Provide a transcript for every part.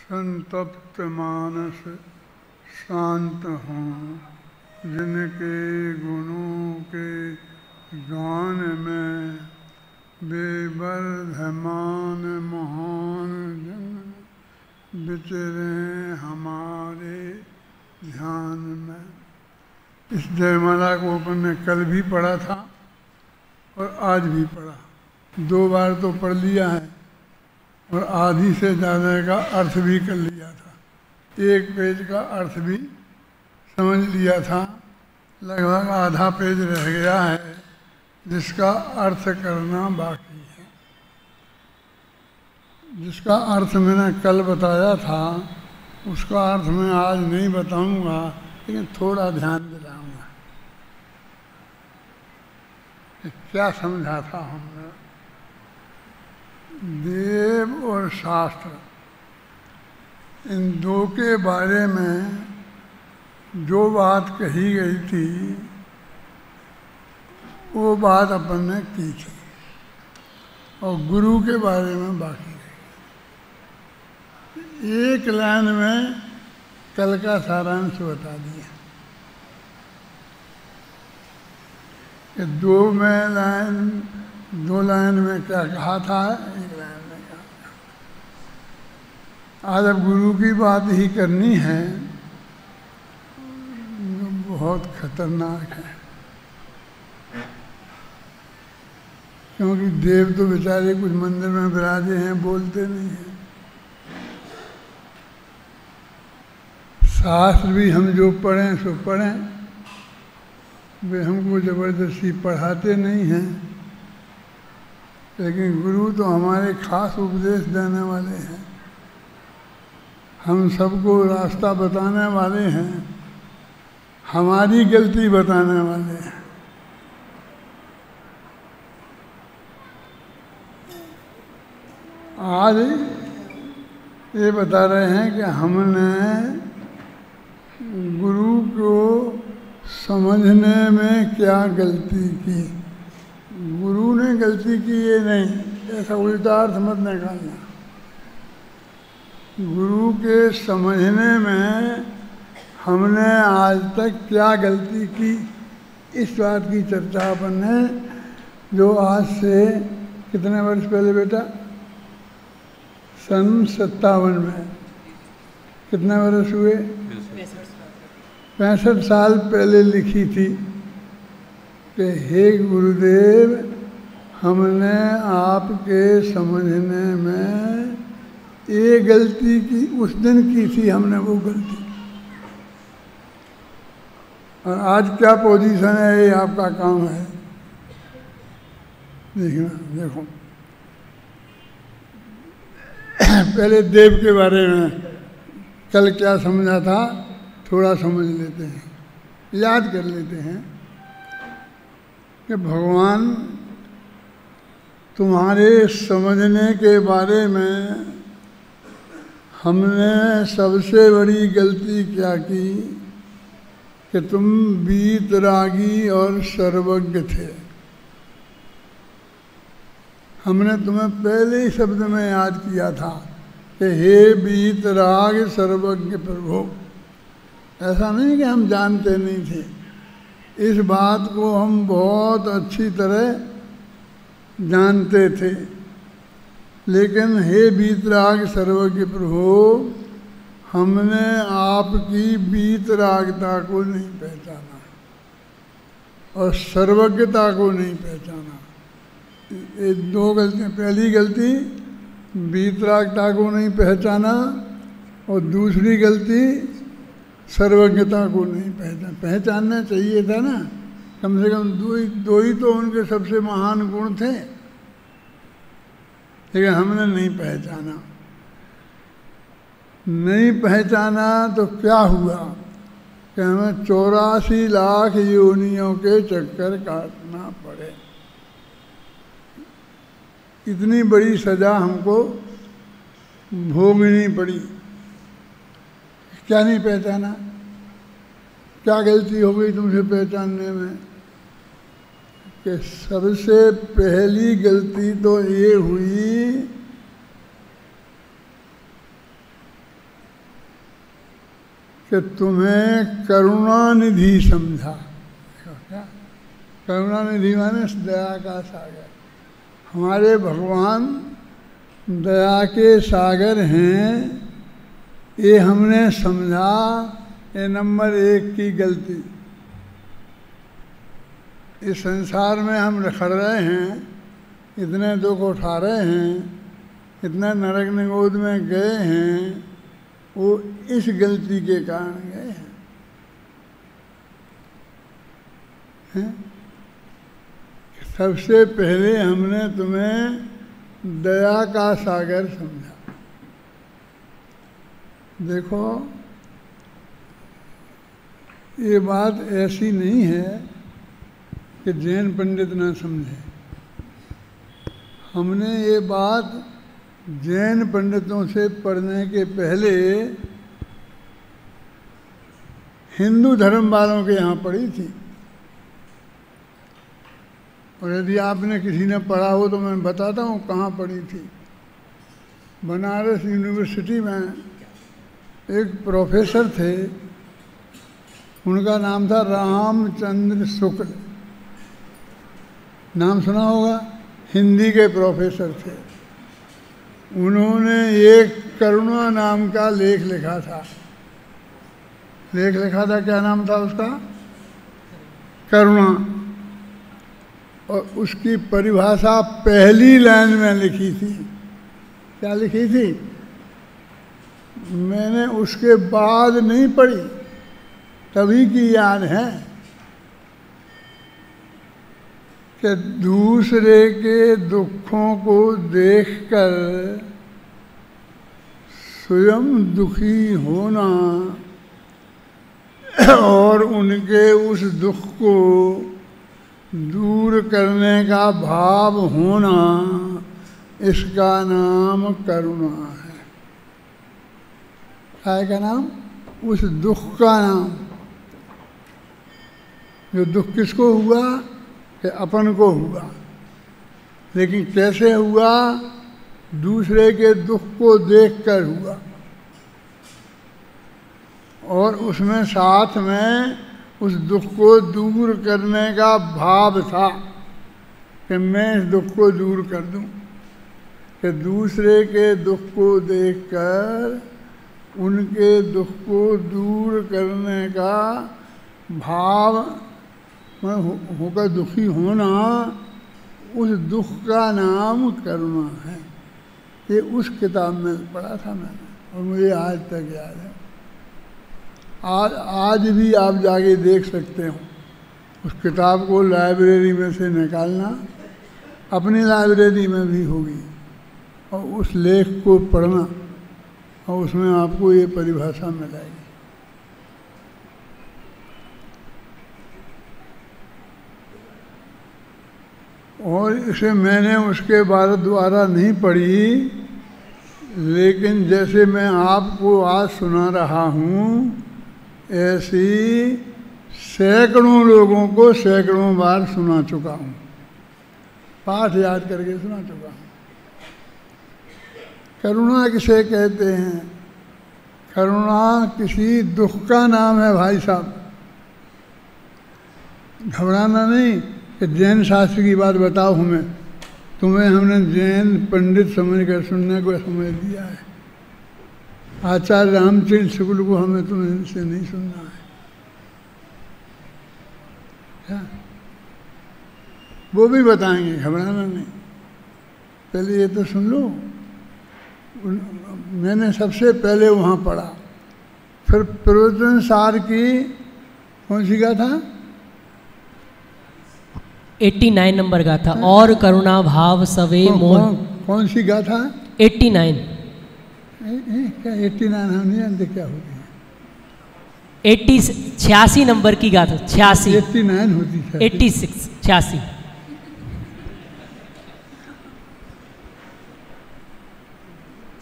संतप्त मानस शांत हों, जिनके गुणों के गान में बेवर्धमान महान जन विचरे हमारे ध्यान में। इस जयमाला को अपन ने कल भी पढ़ा था और आज भी पढ़ा, 2 बार तो पढ़ लिया है और आधी से ज़्यादा का अर्थ भी कर लिया था। 1 पेज का अर्थ भी समझ लिया था, लगभग आधा पेज रह गया है जिसका अर्थ करना बाकी है। जिसका अर्थ मैंने कल बताया था उसका अर्थ मैं आज नहीं बताऊंगा, लेकिन थोड़ा ध्यान दिलाऊंगा। क्या समझा था हमने? देव और शास्त्र इन 2 के बारे में जो बात कही गई थी वो बात अपन ने की थी, और गुरु के बारे में बाकी रही। 1 लाइन में कल का सारांश बता दिया कि 2 लाइन में क्या कहा था, 1 लाइन में क्या कहा। आज अब गुरु की बात ही करनी है, जो बहुत खतरनाक है। क्योंकि देव तो बेचारे कुछ मंदिर में विराजे हैं, बोलते नहीं हैं। शास्त्र भी हम जो पढ़ें सो पढ़ें, वे हमको जबरदस्ती पढ़ाते नहीं हैं, लेकिन गुरु तो हमारे खास उपदेश देने वाले हैं, हम सबको रास्ता बताने वाले हैं, हमारी गलती बताने वाले हैं। आज ये बता रहे हैं कि हमने गुरु को समझने में क्या गलती की। गुरु ने गलती की ये नहीं, ऐसा उल्टा अर्थ मत निकालना। गुरु के समझने में हमने आज तक क्या गलती की, इस बात की चर्चा अपन ने, जो आज से कितने वर्ष पहले बेटा, सन 57 में कितने वर्ष हुए, 65 साल पहले लिखी थी कि हे गुरुदेव, हमने आपके समझने में ये गलती की, उस दिन की थी हमने वो गलती। और आज क्या पोजीशन है ये आपका काम है देखना। देखो पहले देव के बारे में कल क्या समझा था, थोड़ा समझ लेते हैं, याद कर लेते हैं कि भगवान तुम्हारे समझने के बारे में हमने सबसे बड़ी गलती क्या की कि तुम वीतरागी और सर्वज्ञ थे। हमने तुम्हें पहले ही शब्द में याद किया था कि हे वीतराग सर्वज्ञ प्रभु। ऐसा नहीं कि हम जानते नहीं थे, इस बात को हम बहुत अच्छी तरह जानते थे, लेकिन हे वीतराग सर्वज्ञ प्रभु, हमने आपकी वीतरागता को नहीं पहचाना और सर्वज्ञता को नहीं पहचाना। ये 2 गलतियाँ। पहली गलती वीतरागता को नहीं पहचाना और दूसरी गलती सर्वज्ञता को नहीं पहचाना। पहचानना चाहिए था ना, कम से कम दो ही तो उनके सबसे महान गुण थे, लेकिन हमने नहीं पहचाना। नहीं पहचाना तो क्या हुआ कि हमें 84 लाख योनियों के चक्कर काटना पड़े। इतनी बड़ी सजा हमको भोगनी पड़ी। क्या नहीं पहचाना, क्या गलती हो गई तुमसे पहचानने में? कि सबसे पहली गलती तो ये हुई कि तुम्हें करुणानिधि समझा। क्या करुणानिधि माने दया का सागर। हमारे भगवान दया के सागर हैं, ये हमने समझा। ये नंबर 1 की गलती। इस संसार में हम रखड़ रहे हैं, इतने दुख उठा रहे हैं, इतना नरक निगोद में गए हैं, वो इस गलती के कारण गए हैं। सबसे पहले हमने तुम्हें दया का सागर समझा। देखो, ये बात ऐसी नहीं है कि जैन पंडित ना समझे। हमने ये बात जैन पंडितों से पढ़ने के पहले हिंदू धर्म वालों के यहाँ पढ़ी थी। और यदि आपने किसी ने पढ़ा हो तो मैं बताता हूँ कहाँ पढ़ी थी। बनारस यूनिवर्सिटी में एक प्रोफेसर थे, उनका नाम था रामचंद्र शुक्ल। नाम सुना होगा, हिंदी के प्रोफेसर थे। उन्होंने एक करुणा नाम का लेख लिखा था। क्या नाम था उसका? करुणा। और उसकी परिभाषा पहली लाइन में लिखी थी। क्या लिखी थी? मैंने उसके बाद नहीं पढ़ी, तभी की याद है कि दूसरे के दुखों को देखकर स्वयं दुखी होना और उनके उस दुख को दूर करने का भाव होना, इसका नाम करुणा है। क्या का नाम? उस दुख का नाम। जो दुख किसको हुआ? कि अपन को हुआ। लेकिन कैसे हुआ? दूसरे के दुख को देखकर हुआ। और उसमें साथ में उस दुख को दूर करने का भाव था कि मैं इस दुख को दूर कर दूं। कि दूसरे के दुख को देखकर उनके दुख को दूर करने का भाव होकर दुखी होना, उस दुख का नाम करुणा है। ये उस किताब में पढ़ा था मैंने और मुझे आज तक याद है। आज भी आप जाके देख सकते हो। उस किताब को लाइब्रेरी में से निकालना, अपनी लाइब्रेरी में भी होगी, और उस लेख को पढ़ना और उसमें आपको ये परिभाषा मिलेगी। और इसे मैंने उसके बाद द्वारा नहीं पढ़ी, लेकिन जैसे मैं आपको आज सुना रहा हूँ, ऐसी सैकड़ों लोगों को सैकड़ों बार सुना चुका हूँ, पाठ याद करके सुना चुका हूँ। करुणा किसे कहते हैं? करुणा किसी दुख का नाम है भाई साहब। घबराना नहीं कि जैन शास्त्र की बात बताओ हमें। तुम्हें हमने जैन पंडित समझ कर सुनने को समझ दिया है। आचार्य रामचंद्र शुक्ल को हमें तुम्हें से नहीं सुनना है। क्या? वो भी बताएंगे, घबराना नहीं। पहले ये तो सुन लो। मैंने सबसे पहले वहाँ पढ़ा, फिर प्रवचन सार की कौन सी गाथा? 89 नंबर गाथा। और करुणा भाव सवे मोह। कौन सी गाथा? 89। क्या 89 हम नहीं जानते क्या होती है? 86 नंबर की गाथा। 86 89 होती है। 86 86।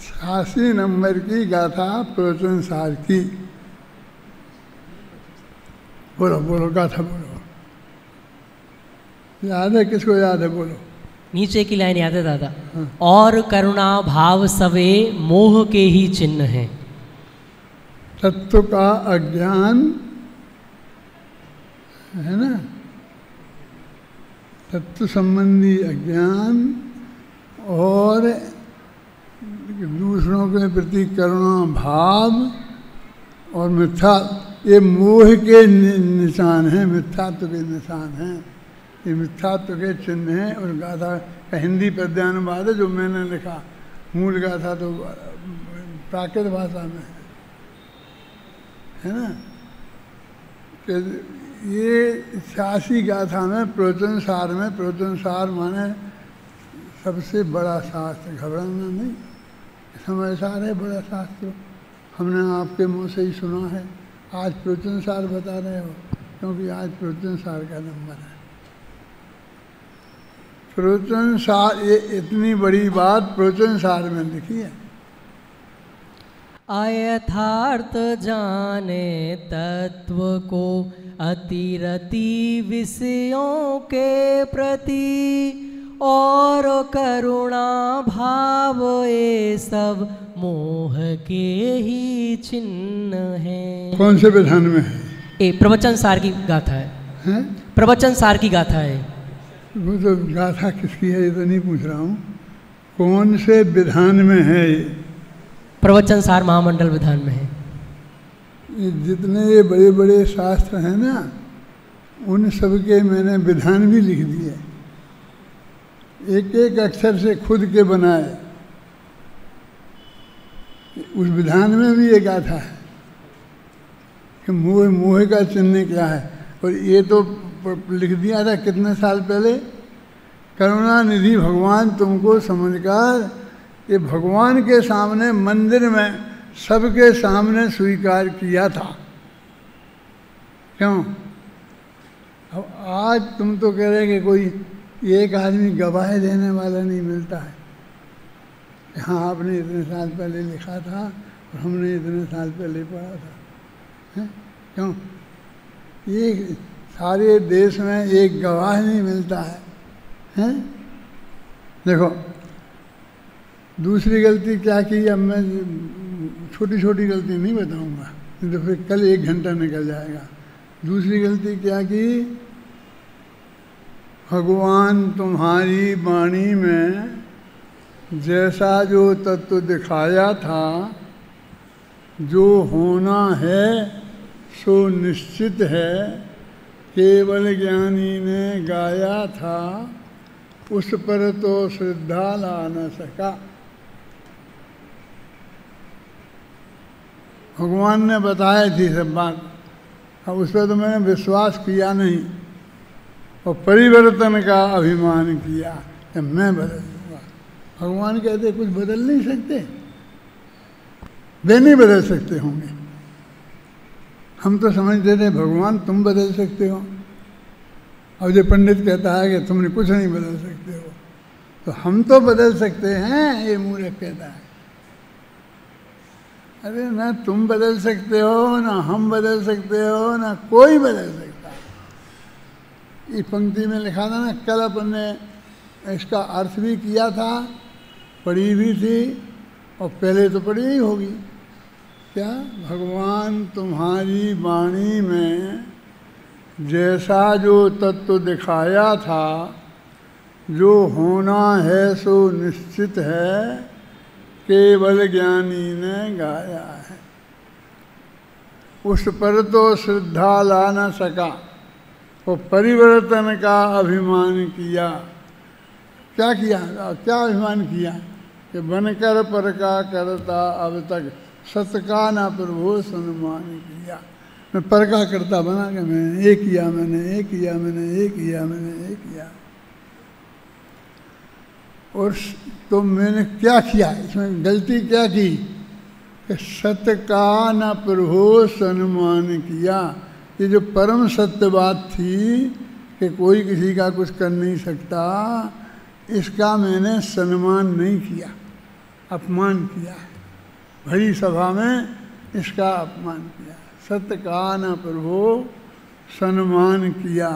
86 नंबर की गाथा प्रवचन सार की। बोलो बोलो गाथा बोलो। याद है? किसको याद है? बोलो। नीचे की लाइन याद है दादा? और करुणा भाव सवे मोह के ही चिन्ह हैं। तत्व का अज्ञान है ना, तत्व संबंधी अज्ञान और दूसरों के प्रति करुणा भाव और मिथ्या, ये मोह के निशान हैं, मिथ्यात्व के निशान हैं, ये मिथ्यात्व के चिन्ह हैं। और गाथा का हिंदी पद्यानुवाद है जो मैंने लिखा, मूल गाथा तो प्राकृत भाषा में है ना। ये 86 गाथा में प्रवचन सार में, प्रवचन सार माने सबसे बड़ा शास्त्र, घबराना नहीं, समय सार है बड़ा शास्त्र, हमने आपके मुंह से ही सुना है। आज प्रवचन सार बता रहे हो क्योंकि आज प्रवचन सार का नंबर है। प्रवचन सार, ये इतनी बड़ी बात प्रवचन सार में लिखी है। अयथार्थ जाने तत्व को अतिरति विषयों के प्रति और करुणा भाव ये सब मोह के ही चिन्ह हैं। कौन से विधान में है? ये प्रवचन सार की गाथा है, प्रवचन सार की गाथा है। वो तो गाथा किसकी है ये तो नहीं पूछ रहा हूँ, कौन से विधान में है ये? प्रवचन सार महामंडल विधान में है। ये जितने ये बड़े बड़े शास्त्र हैं ना, उन सब के मैंने विधान भी लिख दिए, एक एक अक्षर से खुद के बनाए। उस विधान में भी ये गाथा है कि मोह, मोह का चिन्ह क्या है। और ये तो लिख दिया था कितने साल पहले, करुणानिधि भगवान तुमको समझकर, ये भगवान के सामने मंदिर में सबके सामने स्वीकार किया था। क्यों? अब आज तुम तो कह रहे कि कोई एक आदमी गवाही देने वाला नहीं मिलता है। हाँ, आपने इतने साल पहले लिखा था और हमने इतने साल पहले पढ़ा था, है? क्यों? ये सारे देश में एक गवाह नहीं मिलता है, हैं? देखो दूसरी गलती क्या की, अब मैं छोटी छोटी गलती नहीं बताऊंगा, नहीं तो फिर कल 1 घंटा निकल जाएगा। दूसरी गलती क्या की, भगवान तुम्हारी वाणी में जैसा जो तत्व दिखाया था, जो होना है सो निश्चित है, केवल ज्ञानी ने गाया था, उस पर तो श्रद्धा ला न सका। भगवान ने बताया थी सब बात, अब उस पर तो मैंने विश्वास किया नहीं और परिवर्तन का अभिमान किया कि मैं बदल दूंगा। भगवान कहते कुछ बदल नहीं सकते, वे नहीं बदल सकते होंगे। हम तो समझते थे भगवान तुम बदल सकते हो, अब जो पंडित कहता है कि तुमने कुछ नहीं बदल सकते हो, तो हम तो बदल सकते हैं, ये मूर्ख कहता है। अरे ना तुम बदल सकते हो, ना हम बदल सकते हो, ना कोई बदल सकता। इस पंक्ति में लिखा था ना, कल अपन ने इसका अर्थ भी किया था, पढ़ी भी थी और पहले तो पढ़ी ही होगी। क्या? भगवान तुम्हारी वाणी में जैसा जो तत्व दिखाया था, जो होना है सो निश्चित है, केवल ज्ञानी ने गाया है, उस पर तो श्रद्धा ला न सका, वो परिवर्तन का अभिमान किया। क्या किया? क्या अभिमान किया कि बनकर पर का करता अब तक, सत का ना प्रभु सम्मान किया। मैं पर का करता बना के मैंने ये किया, मैंने ये किया, मैंने ये किया, मैंने ये किया। और तो मैंने क्या किया, इसमें गलती क्या की कि सत का न प्रभु सम्मान किया। ये जो परम सत्य बात थी कि कोई किसी का कुछ कर नहीं सकता, इसका मैंने सम्मान नहीं किया, अपमान किया। भरी सभा में इसका अपमान किया। सत्य का न प्रभु सम्मान किया।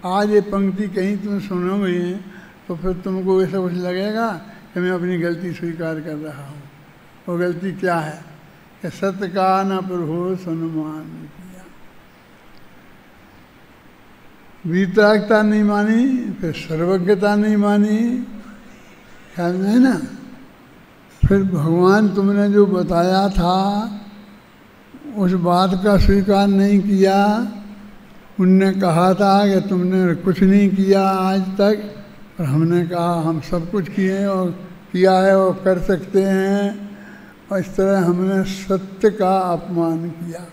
आज ये पंक्ति कहीं तुम सुनोगे तो फिर तुमको ऐसा कुछ लगेगा कि मैं अपनी गलती स्वीकार कर रहा हूँ। वो गलती क्या है कि सत्य का न प्रभु सन्मान किया। वीतरागता नहीं मानी, फिर सर्वज्ञता नहीं मानी, ख्याल में है ना। फिर भगवान तुमने जो बताया था उस बात का स्वीकार नहीं किया। उनने कहा था कि तुमने कुछ नहीं किया आज तक, और हमने कहा हम सब कुछ किए और किया है और कर सकते हैं, और इस तरह हमने सत्य का अपमान किया,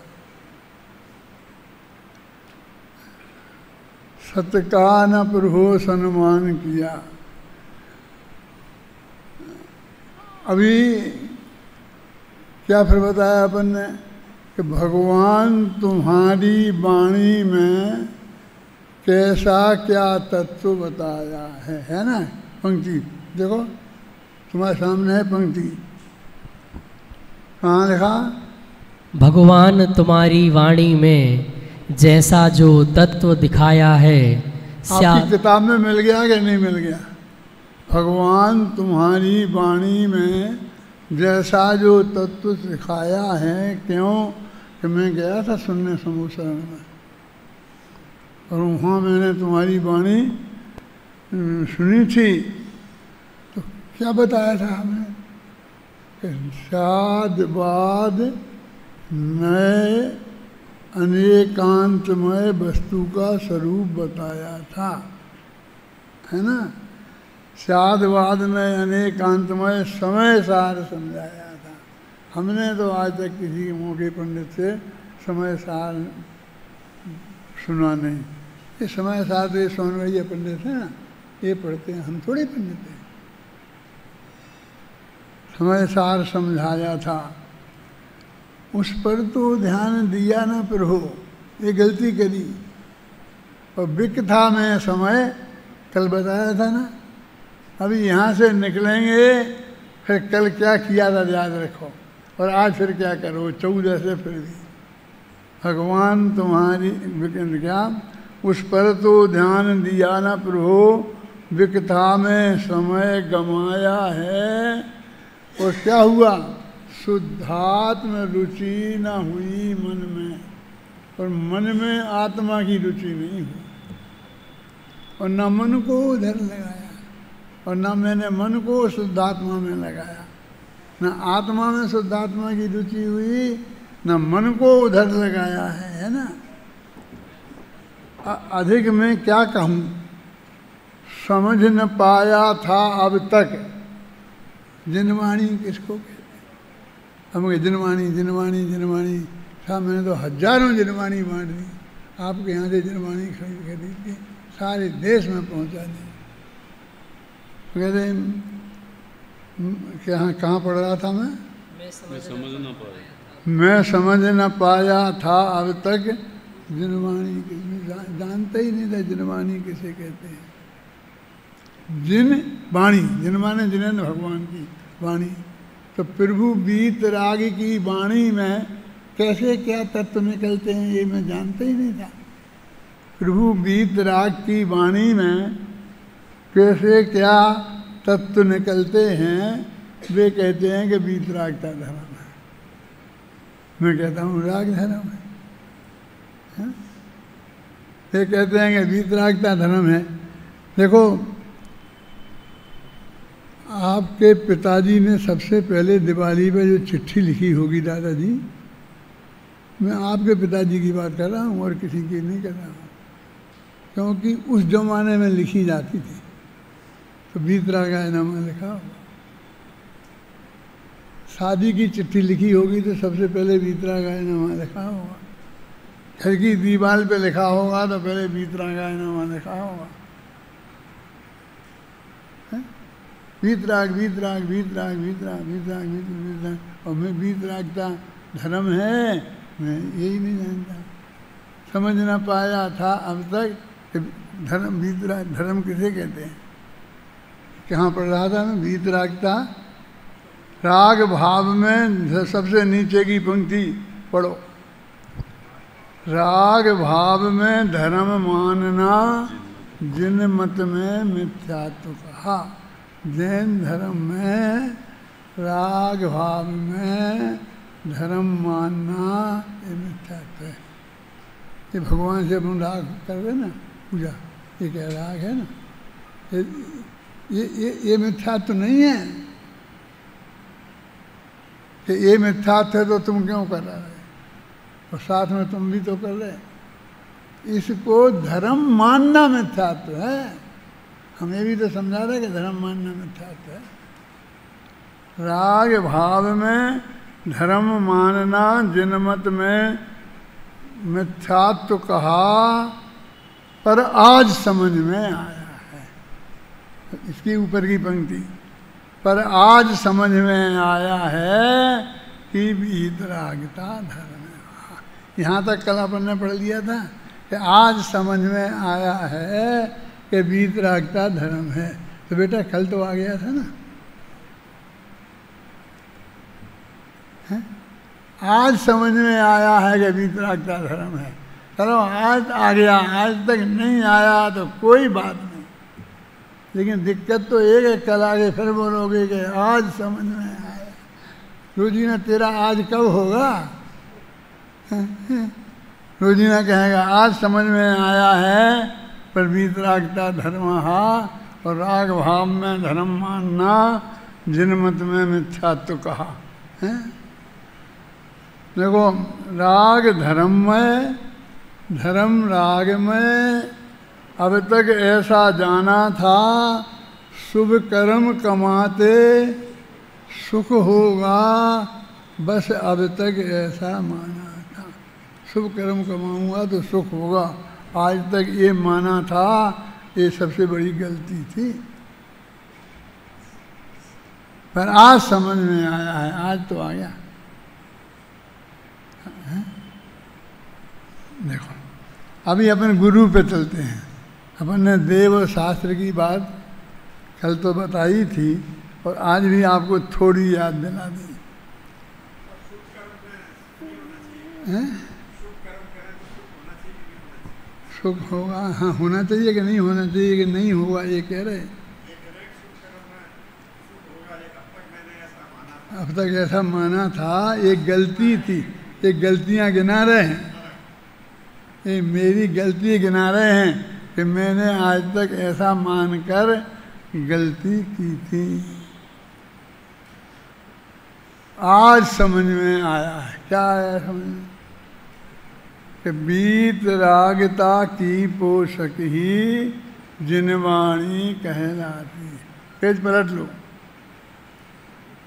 सत्य का न प्रभु सम्मान किया। अभी क्या फिर बताया अपन ने कि भगवान तुम्हारी वाणी में कैसा क्या तत्व बताया है ना। पंक्ति देखो तुम्हारे सामने है पंक्ति, कहाँ लिखा? भगवान तुम्हारी वाणी में जैसा जो तत्व दिखाया है। आपकी किताब में मिल गया कि नहीं मिल गया? भगवान तुम्हारी वाणी में जैसा जो तत्व सिखाया है। क्यों कि मैं गया था सुनने समूह शरण में, और वहाँ मैंने तुम्हारी वाणी सुनी थी। तो क्या बताया था हमें कि शाद बाद नए अनेकांतमय वस्तु का स्वरूप बताया था, है ना। शादवाद में अनेकांतमय समय सार समझाया था। हमने तो आज तक किसी मोटे पंडित से समय सार सुना नहीं। ये समय सार तो ये सोनवैया पंडित है ना, ये पढ़ते हैं, हम थोड़े पंडित हैं। समय सार समझाया था, उस पर तो ध्यान दिया ना प्रभु, ये गलती करी। और विक था मैं समय, कल बताया था ना। अभी यहाँ से निकलेंगे, फिर कल क्या किया था याद रखो, और आज फिर क्या करो। 14 से फिर भी भगवान तुम्हारी क्या, उस पर तो ध्यान दिया ना प्रभु, विकथा में समय गमाया है। और क्या हुआ? शुद्धात्म रुचि न हुई मन में, और मन में आत्मा की रुचि नहीं हुई, और न मन को उधर लगाया, और न मैंने मन को शुद्धात्मा में लगाया। न आत्मा में शुद्धात्मा की रुचि हुई, न मन को उधर लगाया है ना। अधिक में क्या कहूँ, समझ न पाया था अब तक जिनवाणी किसको कहते हैं। अब जिनवाणी जिनवाणी जिनवाणी, साहब मैंने तो हजारों जिनवाणी बांट दी, आपके यहाँ से जिनवाणी खरीद के सारे देश में पहुँचा दी। कहते कहाँ पढ़ रहा था मैं समझ न पाया था अब तक जिनवाणी, जानता ही नहीं था जिनवाणी किसे कहते हैं। जिन वाणी, जिन माने जिनेन्द्र भगवान की वाणी। तो प्रभु बीत राग की वाणी में कैसे क्या तत्व निकलते हैं ये मैं जानता ही नहीं था। प्रभु बीत राग की वाणी में कैसे क्या तत्व निकलते हैं, वे कहते हैं कि बीत रागता धर्म है। मैं कहता हूँ राग धर्म है। ये कहते हैं कि बीत रागता धर्म है। देखो आपके पिताजी ने सबसे पहले दिवाली पे जो चिट्ठी लिखी होगी दादाजी, मैं आपके पिताजी की बात कर रहा हूँ और किसी की नहीं कर रहा हूँ, क्योंकि उस जमाने में लिखी जाती थी। तो बीत रागायनामा लिखा होगा। शादी की चिट्ठी लिखी होगी तो सबसे पहले बीत रागायनामा लिखा होगा। घर की दीवार पे लिखा होगा तो पहले बीत रागायनामा लिखा होगा। बीत राग बीत राग बीत राग बीत राग बीत राग बीत राग, और मैं बीत राग का धर्म है मैं यही नहीं जानता, समझ ना पाया था अब तक कि धर्म बीत राग धर्म किसे कहते हैं। कहाँ पढ़ रहा था मैं? बीत रागता राग भाव में सबसे नीचे की पंक्ति पढ़ो। राग भाव में धर्म मानना जिन मत में मिथ्यात्व कहा। जैन धर्म में राग भाव में धर्म मानना ये मिथ्यात्व है। ये भगवान से अपन राग कर रहे ना पूजा, ये क्या राग है ना, ये मिथ्यात्व नहीं है कि ये मिथ्यात्व है तो तुम क्यों कर रहे हो, और साथ में तुम भी तो कर रहे। इसको धर्म मानना मिथ्यात्व है। हमें भी तो समझा रहे कि धर्म मानना मिथ्यात्व है। राग भाव में धर्म मानना जिनमत में मिथ्यात्व कहा, पर आज समझ में आया है। इसके ऊपर की पंक्ति, पर आज समझ में आया है कि वीतरागता धर्म है। यहाँ तक कल अपन ने पढ़ लिया था कि आज समझ में आया है कि वीतरागता धर्म है। तो बेटा कल तो आ गया था ना, है? आज समझ में आया है कि वीतरागता धर्म है। चलो आज आ गया, आज तक नहीं आया तो कोई बात नहीं, लेकिन दिक्कत तो एक है, कल आगे फिर बोलोगे कि आज समझ में आया। रोजीना तेरा आज कब होगा? रोजीना कहेगा आज समझ में आया है, पर वीतरागता धर्म और राग भाव में धर्म मानना जिनमत में मिथ्यात्व कहा है। देखो राग धर्म में, धर्म राग में अब तक ऐसा जाना था शुभ कर्म कमाते सुख होगा, बस अब तक ऐसा माना था। शुभ कर्म कमाऊंगा तो सुख होगा, आज तक ये माना था, ये सबसे बड़ी गलती थी। पर आज समझ में आया है, आज तो आ गया। देखो अभी अपन गुरु पे चलते हैं। अपन ने देव शास्त्र की बात कल तो बताई थी और आज भी आपको थोड़ी याद दिला दी। सुख होगा, हाँ होना चाहिए कि नहीं होना चाहिए कि नहीं होगा, ये कह रहे। अब तक ऐसा माना था, एक गलती थी, ये गलतियां गिना रहे हैं, ये मेरी गलती गिना रहे हैं कि मैंने आज तक ऐसा मानकर गलती की थी। आज समझ में आया है। क्या आया समझ में? कि वीतरागता की पोषक ही जिनवाणी कहलाती। पेज पलट लो।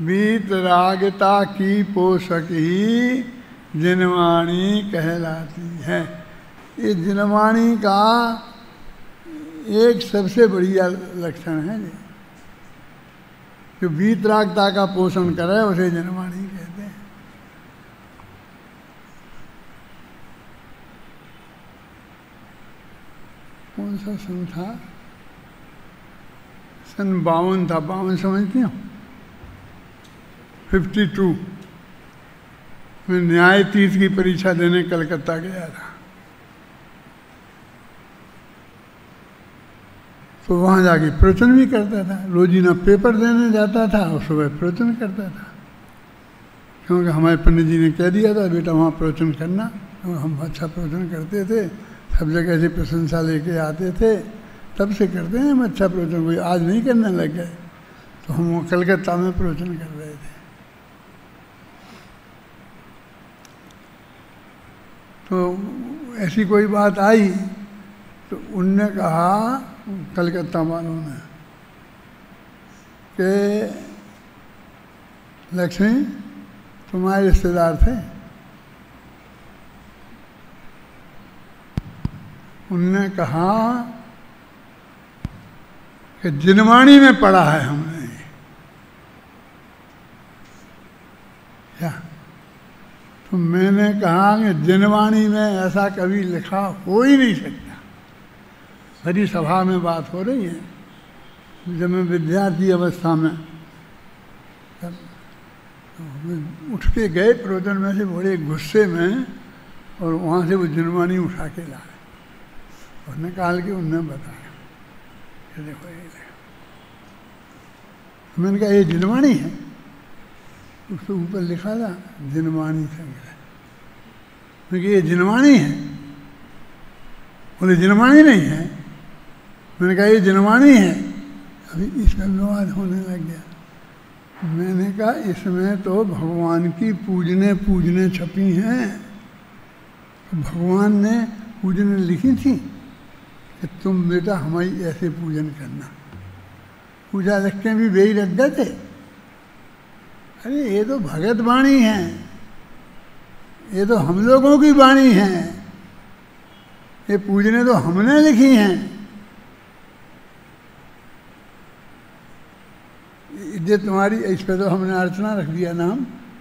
वीतरागता की पोषक ही जिनवाणी कहलाती है। ये जिनवाणी का एक सबसे बढ़िया लक्षण है जी, जो वीतरागता का पोषण करे उसे जिनवाणी कहते हैं। कौन सा सन था? सन 52 था। 52 समझती हो? 52 मैं न्यायाधीश की परीक्षा देने कलकत्ता गया था। तो वहाँ जाके प्रवचन भी करता था। रोजीना पेपर देने जाता था और सुबह प्रवचन करता था, क्योंकि हमारे पंडित जी ने कह दिया था बेटा वहाँ प्रवचन करना। और हम अच्छा प्रवचन करते थे, सब जगह से प्रशंसा लेके आते थे, तब से करते हैं हम अच्छा प्रवचन। कोई आज नहीं करने लग गए। तो हम कलकत्ता में प्रवचन कर रहे थे। तो ऐसी कोई बात आई तो उनने कहा, कलकत्ता वालों ने, कि लक्ष्मी तुम्हारे रिश्तेदार थे। उनने कहा कि जिनवाणी में पढ़ा है हमने। क्या? तो मैंने कहा कि जिनवाणी में ऐसा कभी लिखा हो ही नहीं सकता। भरी सभा में बात हो रही है, जब मैं विद्यार्थी अवस्था में, तब उठ के गए प्रवचन में से बड़े गुस्से में, और वहाँ से वो जिनवाणी उठा के लाए और निकाल के उनने बताया कि देखो ये देखो। मैंने कहा ये जिनवाणी है? उसके ऊपर लिखा था जिनवाणी संग्रह, क्योंकि ये जिनवाणी है। बोले जिनवाणी नहीं है। मैंने कहा ये जिनवाणी है। अभी इसमें विवाद होने लग गया। मैंने कहा इसमें तो भगवान की पूजने छपी हैं। भगवान ने पूजने लिखी थी कि तुम बेटा हमारी ऐसे पूजन करना। पूजा लिख के भी बेही रख गए थे। अरे ये तो भगत वाणी है, ये तो हम लोगों की वाणी है, ये पूजने तो हमने लिखी हैं। ये तुम्हारी, इस पर तो हमने अर्चना रख दिया नाम,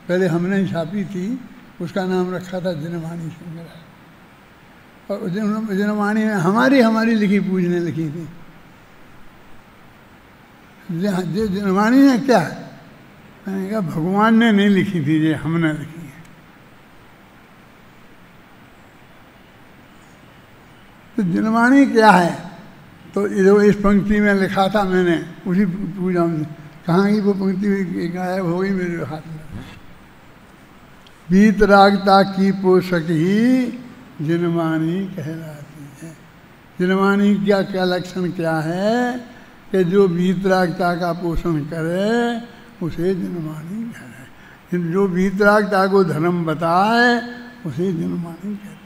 पहले हमने ही छापी थी, उसका नाम रखा था जिनवाणी संग्रह। और जिनवाणी में हमारी लिखी पूजने लिखी थी। जिनवाणी है क्या? मैंने कहा भगवान ने नहीं लिखी थी, ये हमने लिखी है। तो जिनवाणी क्या है? तो इस पंक्ति में लिखा था मैंने, उसी पूजा में। कहाँ की वो पंक्ति गायब हो गई मेरे हाथ में। वीतरागता की पोषक ही जिनवाणी कहलाती है। जिनवाणी क्या क्या लक्षण क्या है कि जो वीतरागता का पोषण करे उसे जिनवाणी कहते हैं। जो वीतरागता को धर्म बताए उसे जिनवाणी कहते हैं।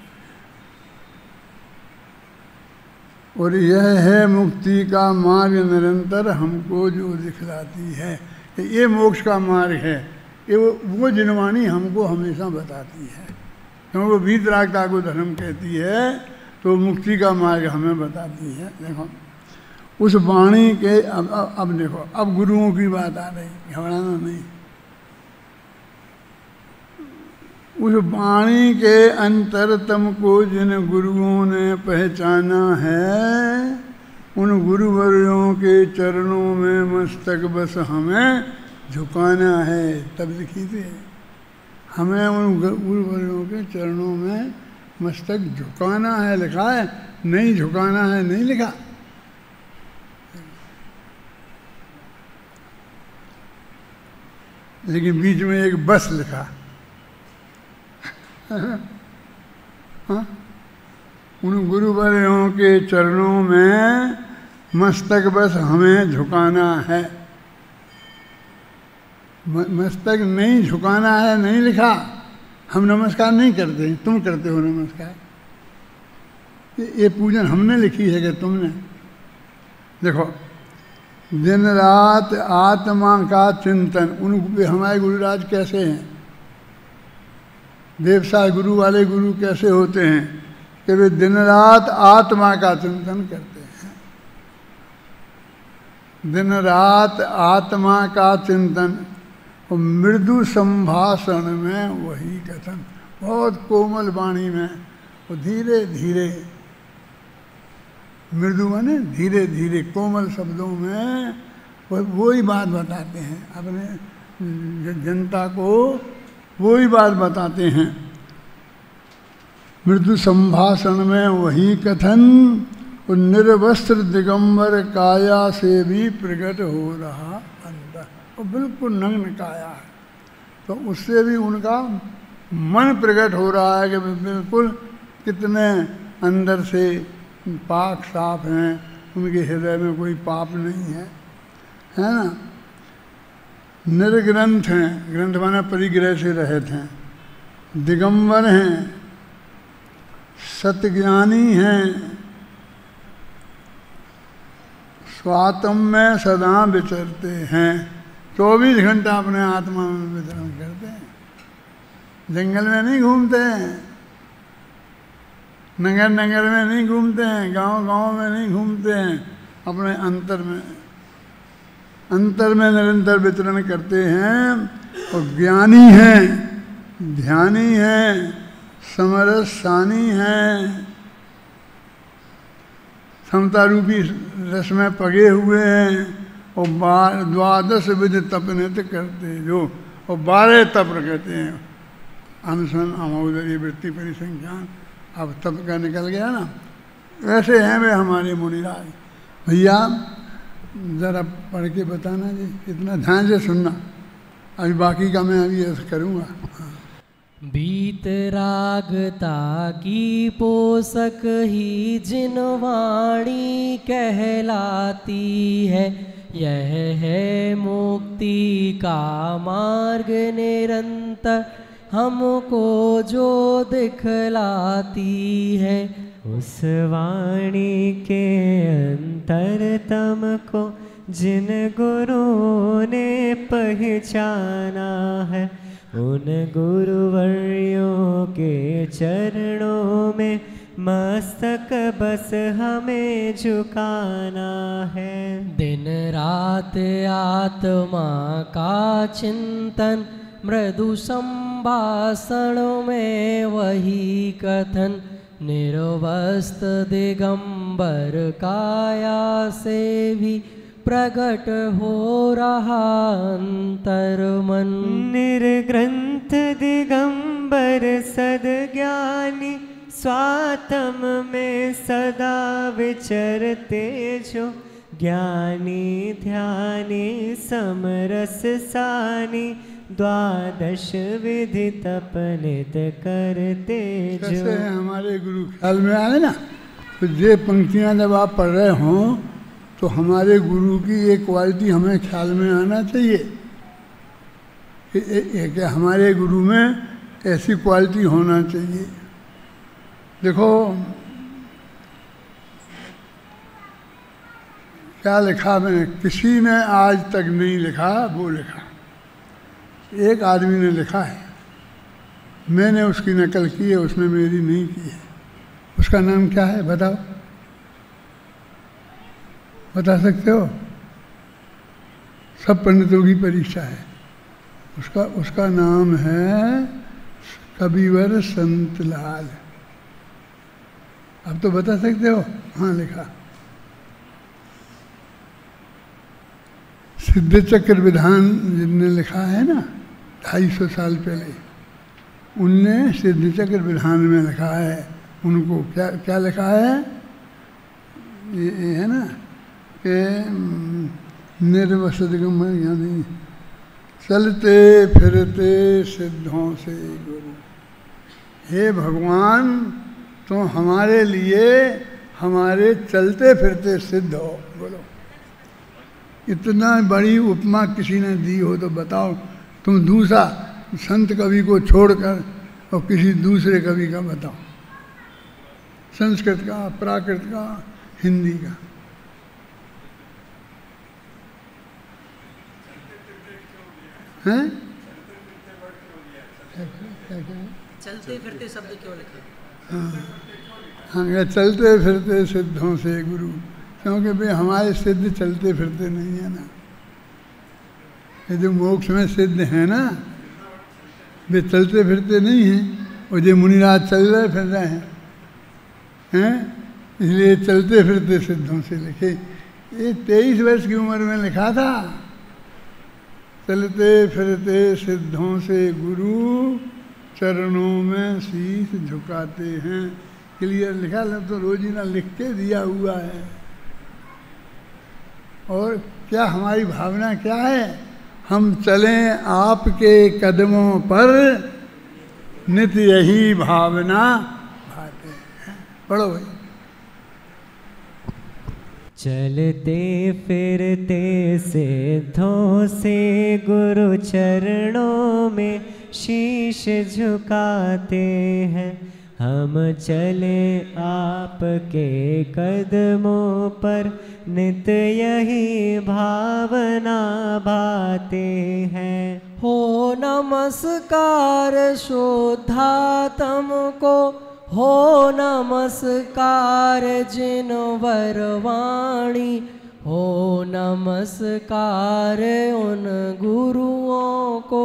और यह है मुक्ति का मार्ग निरंतर हमको जो दिखलाती है। ये मोक्ष का मार्ग है, ये वो जिनवाणी हमको हमेशा बताती है। क्योंकि वो वीतरागता को धर्म कहती है तो मुक्ति का मार्ग हमें बताती है। देखो उस वाणी के अब देखो, अब गुरुओं की बात आ रही, घबराना नहीं। उस वाणी के अंतरतम को जिन गुरुओं ने पहचाना है, उन गुरुवर्यों के चरणों में मस्तक बस हमें झुकाना है। तब लिखी थी, हमें उन गुरुवर्यों के चरणों में मस्तक झुकाना है लिखा है, नहीं झुकाना है नहीं लिखा। लेकिन बीच में एक बस लिखा। हाँ? उन गुरुवर्यों के चरणों में मस्तक बस हमें झुकाना है। मस्तक नहीं झुकाना है नहीं लिखा। हम नमस्कार नहीं करते, तुम करते हो नमस्कार। ये पूजन हमने लिखी है कि तुमने। देखो दिन रात आत्मा का चिंतन, उन हमारे गुरुराज कैसे हैं, देवसाय गुरु वाले गुरु कैसे होते हैं कि वे दिन रात आत्मा का चिंतन करते हैं। दिन रात आत्मा का चिंतन और मृदु संभाषण में वही कथन, बहुत कोमल वाणी में वो धीरे धीरे, मृदु माने धीरे धीरे कोमल शब्दों में वही बात बताते हैं, अपने जनता को वही बात बताते हैं। मृदु संभाषण में वही कथन और निर्वस्त्र दिगंबर काया से भी प्रकट हो रहा अंदर, और बिल्कुल नग्न काया है, तो उससे भी उनका मन प्रकट हो रहा है कि बिल्कुल कितने अंदर से पाक साफ हैं, उनके हृदय में कोई पाप नहीं है ना। निर्ग्रंथ हैं, ग्रंथ माना परिग्रह से रहित हैं, दिगंबर हैं, सतज्ञानी हैं, स्वात्म में सदा विचरते हैं, 24 घंटा अपने आत्मा में विचरण करते हैं। जंगल में नहीं घूमते हैं, नगर नगर में नहीं घूमते हैं, गांव गांव में नहीं घूमते हैं, अपने अंतर में निरंतर विचरण करते हैं। और ज्ञानी हैं, ध्यानी हैं, समरसानी हैं, समता रूपी रस में पगे हुए हैं, और 12 विध तप नित्य करते हैं जो, और 12 तप कहते हैं, अनशन अमोदरी वृत्ति परिसंख्यान। अब तप का निकल गया ना, वैसे हैं वे हमारे मुनिराज। भैया जरा पढ़ के बताना जी, इतना ध्यान से सुनना। अभी बाकी का मैं अभी ऐसा करूँगा। बीत रागता की पोषक ही जिन वाणी कहलाती है, यह है मुक्ति का मार्ग निरंतर हमको जो दिखलाती है। उस वाणी के अंतरतम को जिन गुरुओं ने पहचाना है, उन गुरुवर्यों के चरणों में मस्तक बस हमें झुकाना है। दिन रात आत्मा का चिंतन, मृदु संभाषण में वही कथन, निर्वस्त्र दिगंबर काया से भी प्रकट हो रहा अंतर मन। निर्ग्रंथ दिगंबर सद्ज्ञानी, स्वात्म में सदा विचरते जो, ज्ञानी ध्यानी समरस सानी, द्वादश विधि तपनित करते जो। कैसे हमारे गुरु ख्याल में आए ना, तो ये पंक्तियाँ जब आप पढ़ रहे हों तो हमारे गुरु की एक क्वालिटी हमें ख्याल में आना चाहिए कि हमारे गुरु में ऐसी क्वालिटी होना चाहिए। देखो क्या लिखा मैंने, किसी ने आज तक नहीं लिखा, वो लिखा, एक आदमी ने लिखा है, मैंने उसकी नकल की है, उसने मेरी नहीं की है। उसका नाम क्या है बताओ, बता सकते हो? सब पंडितों की परीक्षा है। उसका नाम है कविवर संतलाल। अब तो बता सकते हो? हाँ लिखा, सिद्ध चक्र विधान जिनने लिखा है ना 250 साल पहले, उनने सिद्ध चक्र विधान में लिखा है। उनको क्या क्या लिखा है? ये है ना कि निर्वसदगम, यानी चलते फिरते सिद्धों से गुरु। हे भगवान, तो हमारे लिए हमारे चलते फिरते सिद्ध हो। बोलो, इतना बड़ी उपमा किसी ने दी हो तो बताओ। तुम दूसरा संत कवि को छोड़कर और किसी दूसरे कवि का बताओ, संस्कृत का, प्राकृत का, हिंदी का। हैं? चलते फिरते शब्द क्यों लिखा? हाँ, चलते फिरते सिद्धों से गुरु, क्योंकि भाई हमारे सिद्ध चलते फिरते नहीं है ना। ये जो मोक्ष में सिद्ध है ना, वे चलते फिरते नहीं हैं, और जो मुनिराज चल रहे फिर रहे हैं, इसलिए चलते फिरते सिद्धों से लिखे। ये 23 वर्ष की उम्र में लिखा था, चलते फिरते सिद्धों से गुरु, चरणों में शीश झुकाते हैं। क्लियर लिखा, तो रोजीना लिख के दिया हुआ है। और क्या हमारी भावना क्या है? हम चलें आपके कदमों पर, नित्य यही भावना भाते हैं। पढ़ो भाई। चलते फिरते सिद्धों से गुरु चरणों में शीश झुकाते हैं। हम चले आपके कदमों पर, नित्य यही भावना भाते हैं। हो नमस्कार शुद्धात्म को, हो नमस्कार जिन वरवाणी, हो नमस्कार उन गुरुओं को,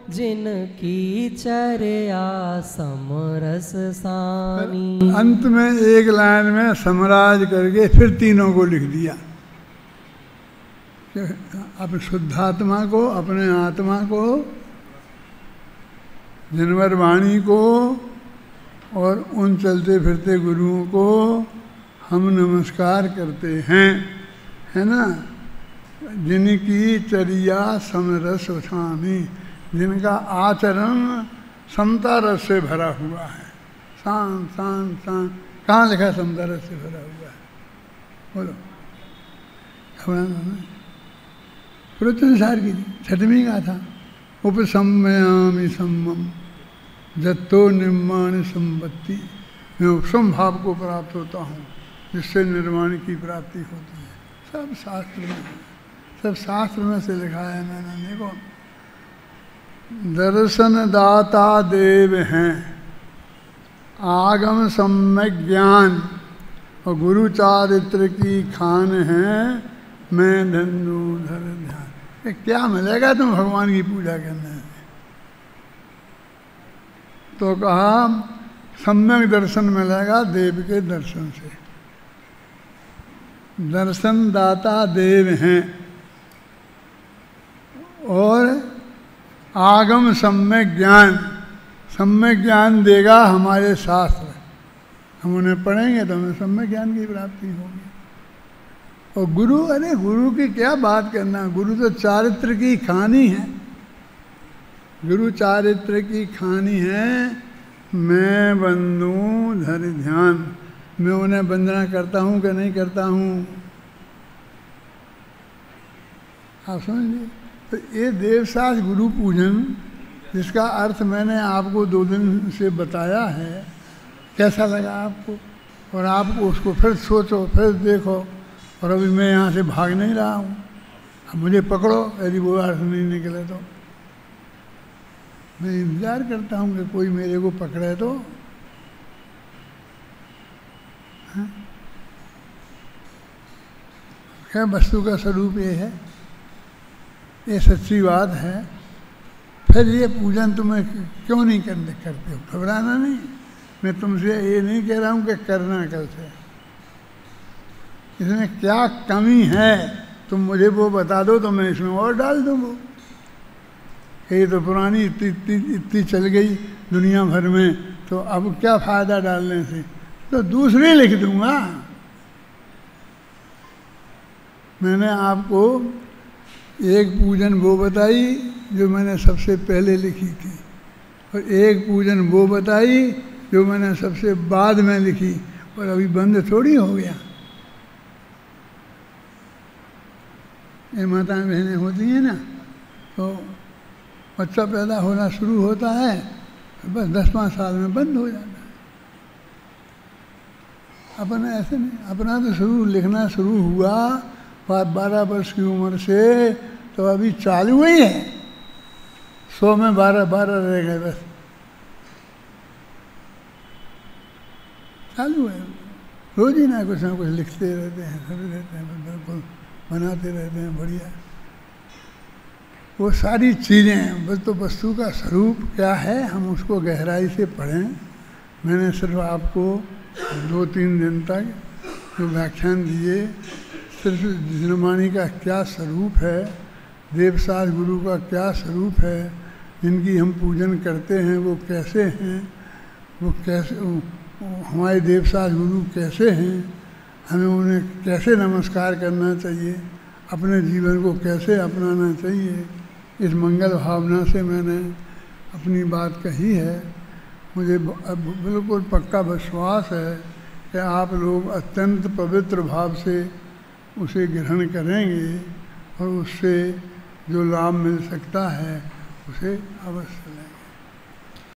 जिनकी चर्या समरस सानी। अंत में एक लाइन में समराज करके फिर तीनों को लिख दिया। अपने शुद्धात्मा को, अपने आत्मा को, जिनवर वाणी को, और उन चलते फिरते गुरुओं को हम नमस्कार करते हैं, है ना। जिनकी चर्या समरस स्वामी, जिनका आचरण समता रस से भरा हुआ है। शांत शांत शांत, कहाँ लिखा है समता रस से भरा हुआ है? बोलो। पुरुषार की 6वीं गाथा, उपसम्मयामि सम्मम जत्तो निर्माण संपत्ति, मैं उपसम भाव को प्राप्त होता हूँ जिससे निर्माण की प्राप्ति होती है। सब शास्त्र में, सब शास्त्र में से लिखा है। मैंने देखो, दर्शन दाता देव हैं, आगम सम्यक ज्ञान और गुरु चारित्र की खान है, मैं धनुधर ध्यान। ये क्या मिलेगा तुम भगवान की पूजा करने से? तो कहा सम्यक दर्शन मिलेगा देव के दर्शन से। दर्शन दाता देव हैं और आगम सम्यक ज्ञान, सम्यक ज्ञान देगा हमारे शास्त्र। हम उन्हें पढ़ेंगे तो हमें सम्यक ज्ञान की प्राप्ति होगी। और गुरु, अरे गुरु की क्या बात करना, गुरु तो चारित्र की खानी है। गुरु चारित्र की खानी है। मैं बंदू धर ध्यान, मैं उन्हें वंदना करता हूँ कि नहीं करता हूँ? आप समझिए। तो ये देवसास गुरु पूजन, जिसका अर्थ मैंने आपको 2 दिन से बताया है, कैसा लगा आपको? और आपको उसको फिर सोचो, फिर देखो। और अभी मैं यहाँ से भाग नहीं रहा हूँ, अब मुझे पकड़ो यदि वो अर्थ नहीं निकले तो। मैं इंतजार करता हूँ कि कोई मेरे को पकड़े तो। क्या वस्तु का स्वरूप ये है, ये सच्ची बात है। फिर ये पूजन तुम्हें क्यों नहीं करते हो? घबराना नहीं। मैं तुमसे ये नहीं कह रहा हूँ कि करना कैसे, इसमें क्या कमी है तुम मुझे वो बता दो तो मैं इसमें और डाल दूँ वो। ये तो पुरानी इतनी चल गई दुनिया भर में, तो अब क्या फ़ायदा डालने से? तो दूसरी लिख दूँगा। मैंने आपको एक पूजन वो बताई जो मैंने सबसे पहले लिखी थी, और एक पूजन वो बताई जो मैंने सबसे बाद में लिखी, और अभी बंद थोड़ी हो गया। ये माताएं बहनें होती हैं ना, तो बच्चा पैदा होना शुरू होता है, बस 10-5 साल में बंद हो जाता है। अपना ऐसे नहीं, अपना तो शुरू लिखना शुरू हुआ 12 वर्ष की उम्र से, तो अभी चालू ही है। 100 में 12 रह गए बस, चालू है। रोज ही ना कुछ लिखते रहते हैं, सब रहते हैं, बिल्कुल बनाते रहते हैं, बढ़िया। वो सारी चीज़ें, बस तो वस्तु का स्वरूप क्या है हम उसको गहराई से पढ़ें। मैंने सिर्फ आपको 2-3 दिन तक जो व्याख्यान दिए, सिर्फ निर्माणी का क्या स्वरूप है, देवसास गुरु का क्या स्वरूप है, जिनकी हम पूजन करते हैं वो कैसे हैं, वो कैसे, हमारे देवसास गुरु कैसे हैं, हमें उन्हें कैसे नमस्कार करना चाहिए, अपने जीवन को कैसे अपनाना चाहिए, इस मंगल भावना से मैंने अपनी बात कही है। मुझे बिल्कुल पक्का विश्वास है कि आप लोग अत्यंत पवित्र भाव से उसे ग्रहण करेंगे और उससे जो लाभ मिल सकता है उसे अवश्य लें।